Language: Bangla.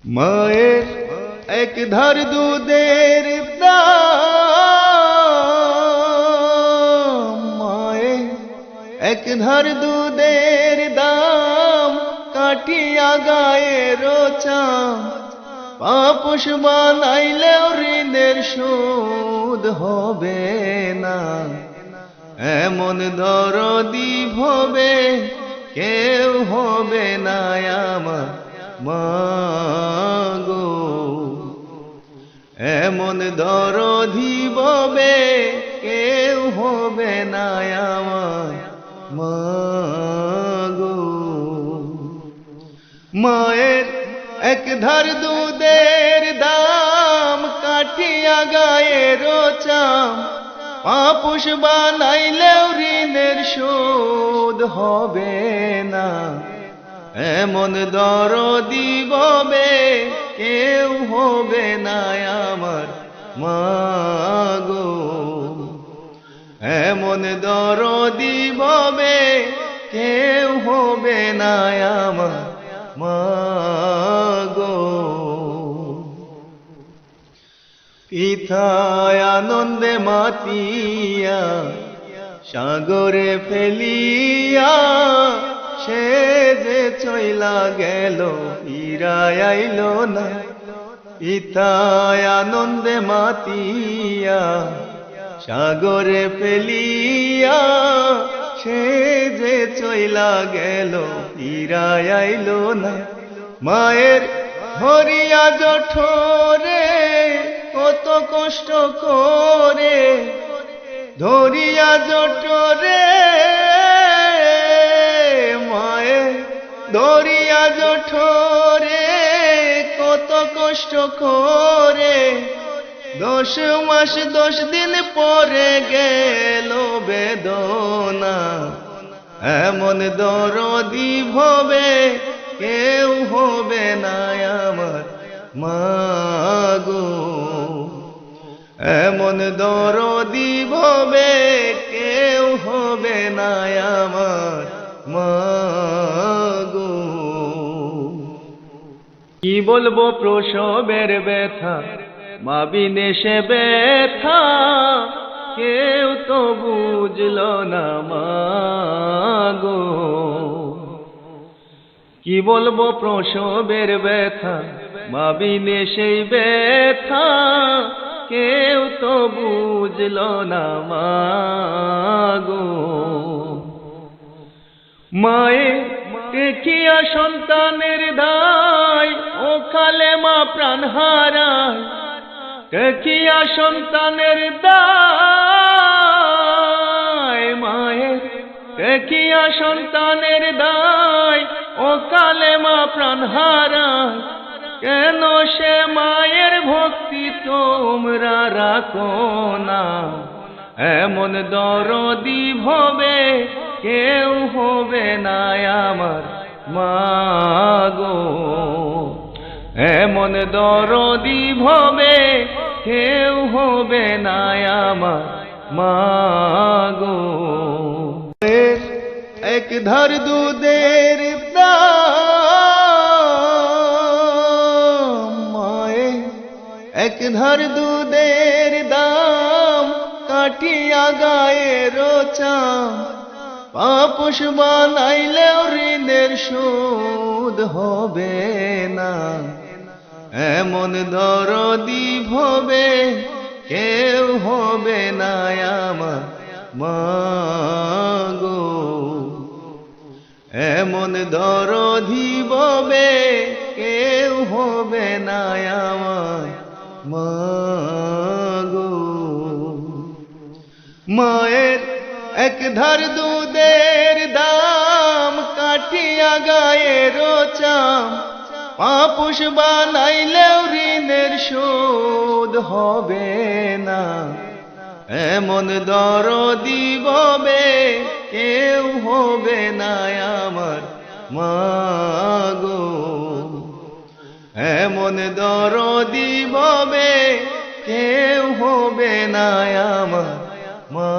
মায়ের এক ধার দুধের দাম, মায়ের এক ধার দুধের দাম, কাটিয়া গায়ের চাম, পাপোশ বানাইলেও ঋণের শোধ হবে না। এমন দরদি ভবে কেউ হবে না আমার মাগো, এমন দরদি ভবে কেউ হবে না আমার মাগো। মায়ের এক ধার দুধের দাম, কাটিয়া গায়ের চাম, পাপোশ বানাইলেও ঋণের শোধ হবে না। এমন দরদি ভবে কেউ হবে না আমার মাগো, এমন দরদি ভবে কেউ হবে না আমার মাগো। পিতায় আনন্দে মাতিয়া সাগরে ফেলিয়া, সে যে চইলা গেল ফিরায় আইল না। পিতায় আনন্দে মাতিয়া সাগরে ফেলিয়া, সে যে চইলা গেল ফিরায় আইল না। মায়ের ধরিয়া জঠরে কত কষ্ট করে, ধরিয়া জঠরে মায়ের ধরিয়া জঠরে কত কষ্ট করে, 10 মাস 10 দিন পরে গেল বেদনা। এমন দরদি ভবে কেউ হবে না আমার মাগো, এমন দরদি ভবে কেউ হবে না আমার মাগো। কি বলবো প্রসবের ব্যথা, মা বিনে সে ব্যথা কেউ তো বুঝল না মাগো। কি বলবো প্রসবের ব্যথা, মা বিনে সেই ব্যথা কেউ তো বুঝল না মাগো। মায়ের দেখিয়া সন্তানের দায়, ও কালে মা প্রাণ হারায়। দেখিয়া সন্তানের দায়, মায়ের দেখিয়া সন্তানের দায়, ও কালে মা প্রাণ হারায়। কেন সে মায়ের ভক্তি তোমরা রাখো না, এমন দরদি ভবে কেউ হবে না আমার মাগো, এমন দরদি ভবে কেউ হবে না আমার মাগো। এক ধার দুধের দাম, মায়ের এক ধার দুধের দাম, কাটিয়া গায়ের চাম, পাপোশ বানাইলেও ঋণের শোধ হবে না। এমন দরদি ভবে কেউ হবে না আমার মাগো, এমন দরদি ভবে কেউ হবে না আমার মাগো। মায়ের এক ধার দুধের দাম, কাটিয়া গায়ের চাম, পাপোশ বানাইলেও ঋণের শোধ হবে না। এমন দরদি ভবে কেউ হবে না আমার মাগো, এমন দরদি ভবে কেউ হবে না আমার মা।